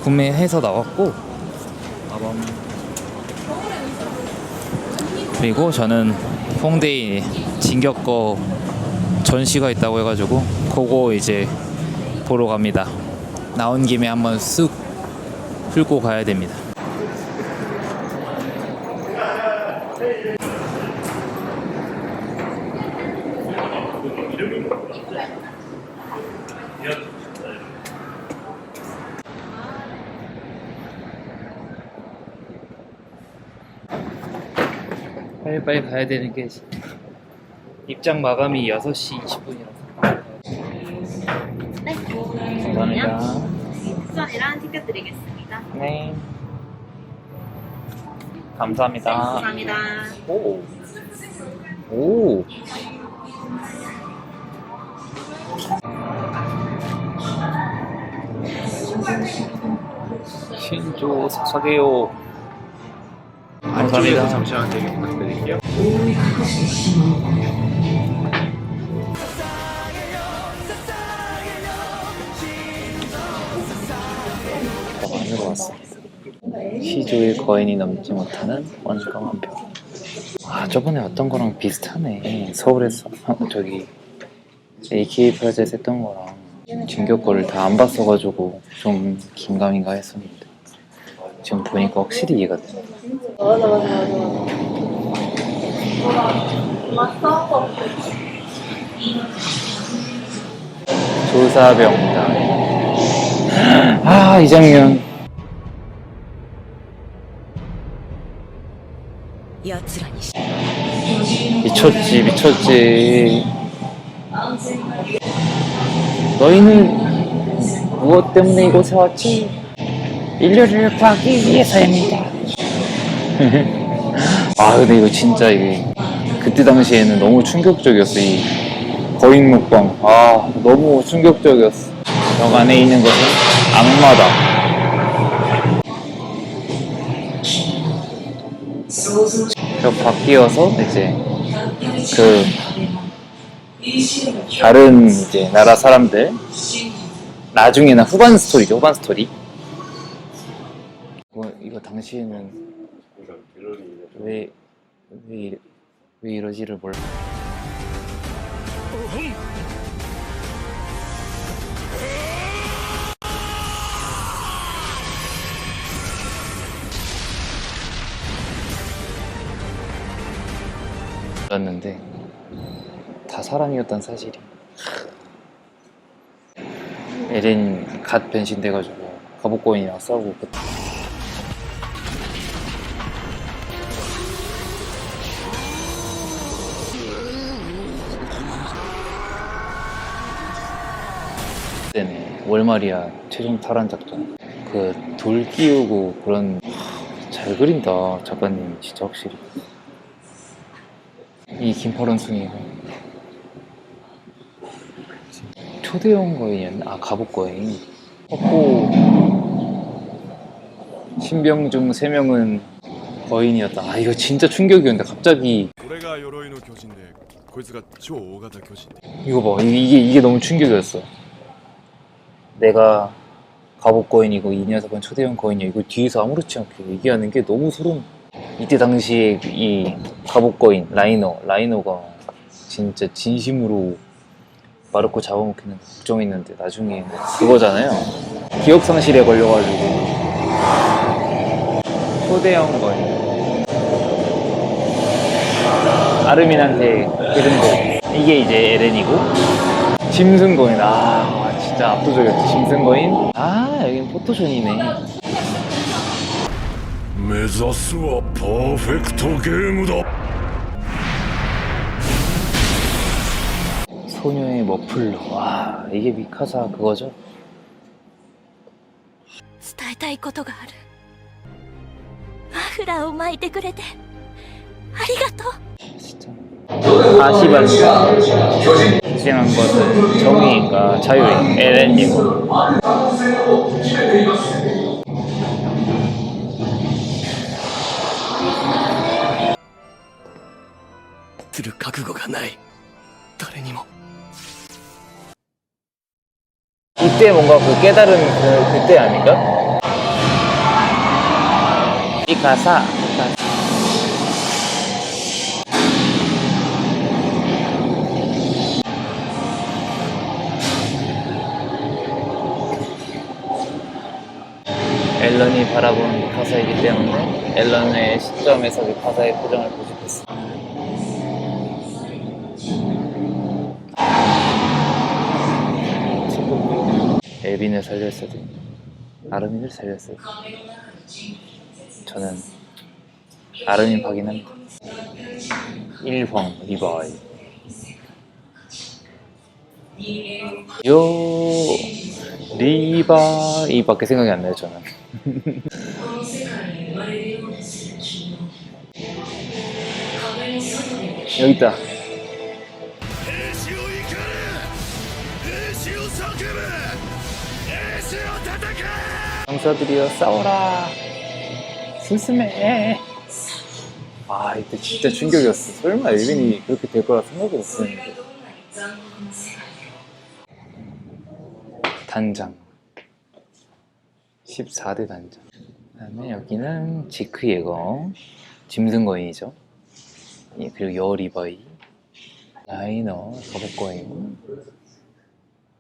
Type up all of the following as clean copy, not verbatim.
구매해서 나왔고, 그리고 저는 홍대에 진격거 전시가 있다고 해가지고 그거 이제 보러 갑니다. 나온 김에 한번 쑥 훑고 가야 됩니다. 빨리빨리 가야 되는 게 입장 마감이 6시 20분이라서. 네. 감사합니다. 수전이랑 티켓 드리겠습니다. 네. 감사합니다. 감사합니다. 오. 오. 신조 사사게요. 감사합니다. 잠시만 대기 부탁드릴게요. 안으로 왔어. 시조의 거인이 넘지 못하는 원강 한 편. 아, 저번에 어떤 거랑 비슷하네. 서울에서 저기 AK 프라자에서 했던 거랑 진격 거를 다 안 봤어가지고 좀 긴가민가 했었는데 지금 보니까 확실히 이해가 돼. 조사병단. 아, 이 장면. 미쳤지, 미쳤지. 너희는 무엇 때문에 이곳에 왔지? 인류를 구하기 위해서입니다. 아, 근데 이거 진짜 이게 그때 당시에는 너무 충격적이었어. 이 거인 먹방. 아, 너무 충격적이었어. 벽 안에 있는 것은 악마다. 벽 바뀌어서 이제 그 다른 이제 나라 사람들, 나중에는 후반 스토리죠. 후반 스토리. 이거 당시에는 왜 이러지를 몰라. 몰랐는데 다 사람이었단 사실이. 에렌 갓 변신돼가지고 가복고인이랑 싸우고. 그때는 월말이야 최종 탈환 작전. 그 돌 끼우고 그런. 잘 그린다 작가님 진짜 확실히. 이 김파론 숭이 초대형 거인이었나? 아, 갑옷 거인. 신병 중 3명은 거인이었다. 아, 이거 진짜 충격이었는데 갑자기. 이거 봐, 이게 너무 충격이었어. 내가 갑옷 거인이고 이 녀석은 초대형 거인이야. 이거 뒤에서 아무렇지 않게 얘기하는 게 너무 소름. 이때 당시에 이 갑옷 거인 라이너가 진짜 진심으로 마르코 잡아먹겠는데 걱정했는데 나중에 그거잖아요. 기억상실에 걸려가지고 초대형 거인 아르민한테 잃은 거. 이게 이제 에렌이고 짐승 거인. 아, 진짜 압도적이었지. 짐승 거인. 아, 여긴 포토존이네. 目指すはパーフェクトゲームだ. 소녀의 머플러. 와, 이게 미카사 그거죠? 伝えたいことがある。マフラーを巻いてくれてありがとう。 진짜. 40안가 희생한 것은 정의인가 자유인 에렌이고. する覚悟がない誰にも 이때 뭔가 그 깨달은 그때 아닌가? 미카사. 앨런이 바라보는 미카사이기 때문에 앨런의 시점에서 미카사의 표정을 고집했어. 에빈을 살렸어야 돼. 아르민을 살렸어야 돼. 저는 아르민 확인합니다. 1황 리바이. 요 리바이밖에 생각이 안 나요 저는. 여기 있다. 兵士を怒れ、兵士を叫べ、兵士を戦え。 병사들이여 싸워라. 스스메. 아 이때 진짜 충격이었어. 설마 에빈이 그렇게 될 거라 생각도 못했는데. 단장 14대 단장. 그 다음에 여기는 지크 예거 짐승거인이죠. 예, 그리고 여리바이 라이너 거북거인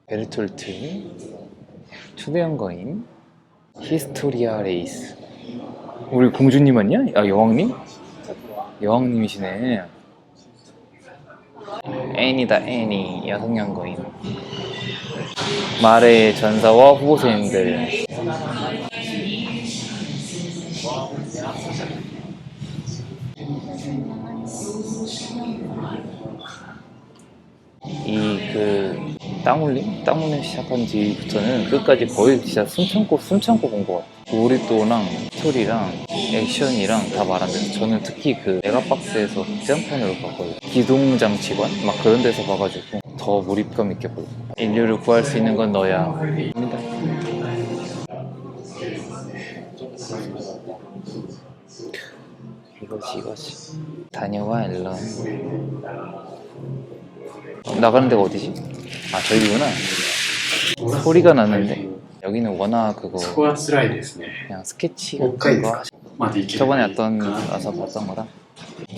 베르톨트 초대형 거인 히스토리아 레이스. 우리 공주님 아니야? 아 여왕님? 여왕님이시네. 애니다 애니 여성형 거인. 말의 전사와 후보생들. 땀 흘림 시작한 뒤부터는 끝까지 거의 진짜 숨 참고 본 것 같아. 놀이또랑 스토리랑 액션이랑 다 말하는데 저는 특히 그 메가박스에서 극장판으로 봤거든요. 기동장치관? 막 그런 데서 봐가지고 더 몰입감 있게 보고. 인류를 구할 수 있는 건 너야. 입니다. 이것이 다녀와 앨런. 나가는 데가 어디지? 아 저기구나. 소리가 나는데 여기는 워낙 그거 そこは辛いですね。 그냥 스케치 もう一回 같은 です 거 かまでいけない。 저번에 와서 봤던 거다.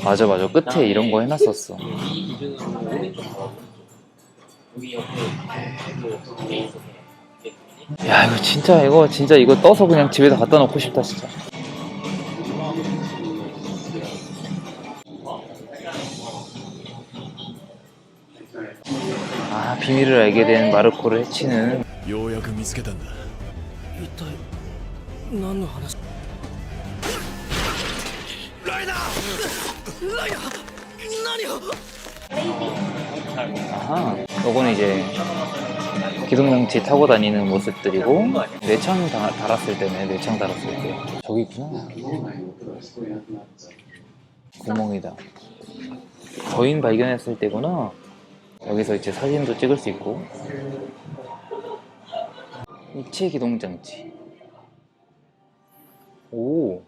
맞아 끝에 이런 거 해놨었어. 야 이거 진짜 이거 떠서 그냥 집에다 갖다 놓고 싶다 진짜. 아 비밀을 알게 된 마르코를 해치는. ようやく見つけたんだ。一体何の話？ライナー！ライナー！何を？ 아하, 요거는 이제 기동장치 타고 다니는 모습들이고 뇌창 달았을 때네. 뇌창 달았을 때 저기 있구나. 구멍이다. 거인 발견했을 때구나. 여기서 이제 사진도 찍을 수 있고. 입체 기동장치. 오.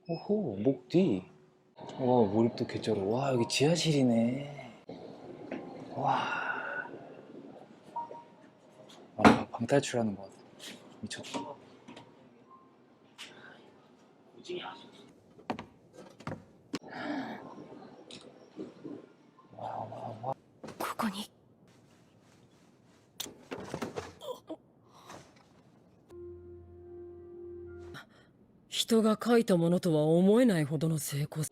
오호, 목 뒤. 와 몰입도 개쩔어. 와 여기 지하실이네. 와 방탈출하는 것 같아. 미쳤다. 와. ここに人が書いたものとは思えないほどの成功。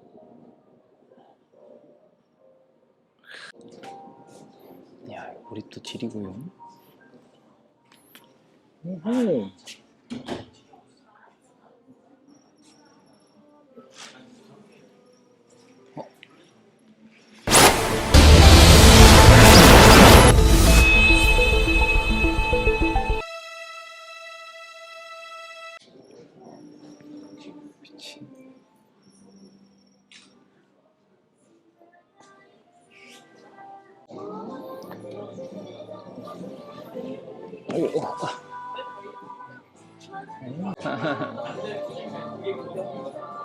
야 몰입도 지리고요. 오호. 미친.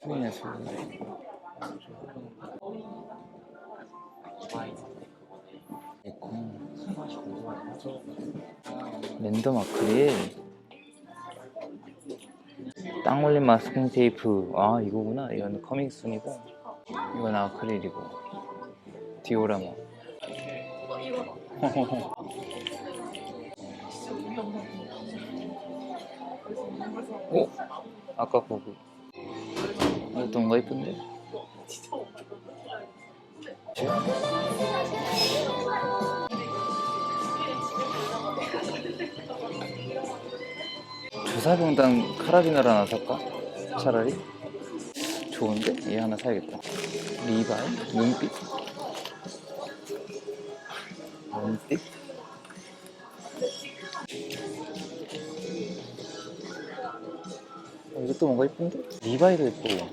소리냐 소리. 랜덤 아크릴. 빵 올린 마스킹 테이프. 아 이거구나. 이건 커밍순이고 이건 아크릴이고 디오라마. 오! 아까 거기 이것도 뭔가 이쁜데? 주사병단 카라비나를 하나 살까? 차라리? 좋은데? 얘 하나 사야겠다. 리바이? 눈빛? 눈빛? 이것도 뭔가 이쁜데? 리바이도 예쁘고.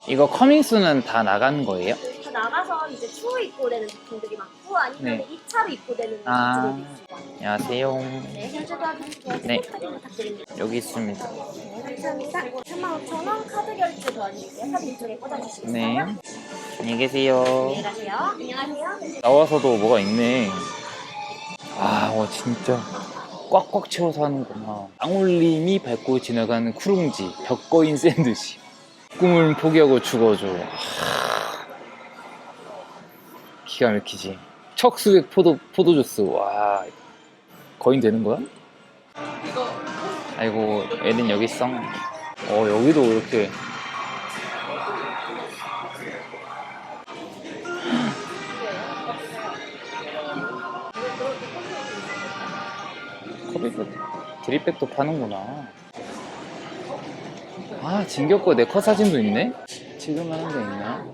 이거 커밍스는 다 나간 거예요? 다 나가서 이제 추후 입고되는 제품들이 많고 아니면 네. 2차로 입고되는 아. 제품들이 있어요. 안녕하세요. 네, 현재 도와주시면 네. 스포까지 부탁드립니다. 여기 있습니다. 네, 감사합니다. 35,000원 카드 결제 도와드릴게요. 카드 이쪽에 꽂아주시겠어요? 네. 안녕히 계세요. 안녕히 가세요. 안녕하세요. 나와서도 뭐가 있네. 아, 진짜 꽉꽉 채워서 하는구나. 땅올림이 밟고 지나가는 쿠룽지, 벽거인 샌드시. 꿈을 포기하고 죽어줘. 기가 막히지. 척수백 포도주스. 와, 거인 되는 거야? 아이고, 에린 여기 있어. 여기도 이렇게. 컵이도 드립백도 파는구나. 아, 진격거 내 컷 사진도 있네? 지금 하는 데 있나?